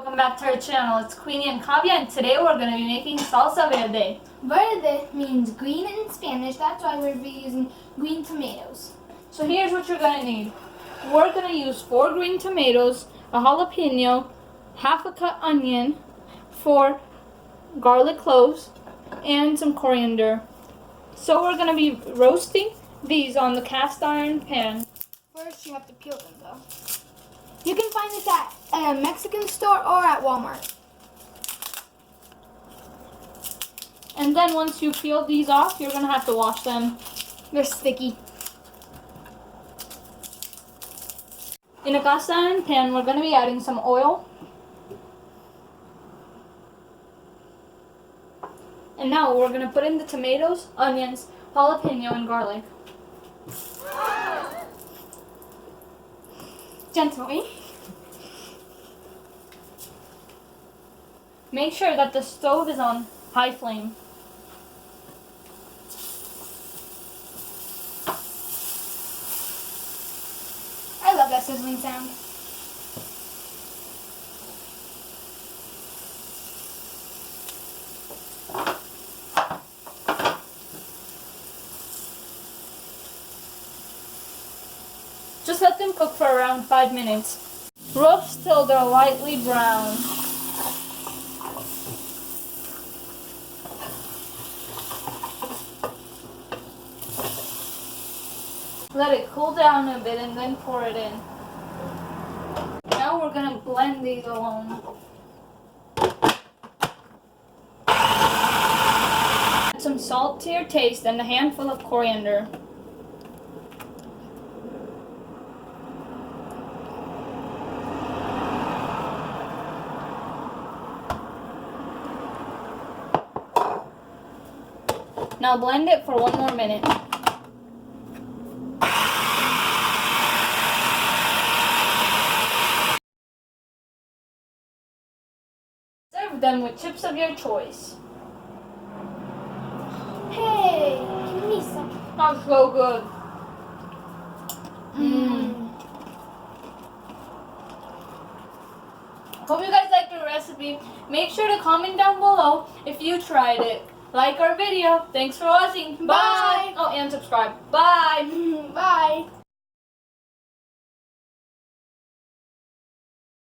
Welcome back to our channel. It's Queenie and Kavya, and today we're going to be making Salsa Verde. Verde means green in Spanish. That's why we're using green tomatoes. So here's what you're going to need. We're going to use 4 green tomatoes, a jalapeno, half a cut onion, 4 garlic cloves, and some coriander. So we're going to be roasting these on the cast iron pan. First, you have to peel them, though. You can find this at a Mexican store or at Walmart. And then once you peel these off, you're going to have to wash them. They're sticky. In a cast iron pan, we're going to be adding some oil. And now we're going to put in the tomatoes, onions, jalapeno, and garlic. Gently. Make sure that the stove is on high flame. I love that sizzling sound. Just let them cook for around 5 minutes. Roast till they're lightly brown. Let it cool down a bit and then pour it in. Now we're going to blend these alone. Add some salt to your taste and a handful of coriander. Now blend it for 1 more minute. Serve them with chips of your choice. Hey, give me some. That's so good. Hope you guys liked the recipe. Make sure to comment down below if you tried it. Like our video. Thanks for watching. Bye. Bye. Oh, and subscribe. Bye. Bye.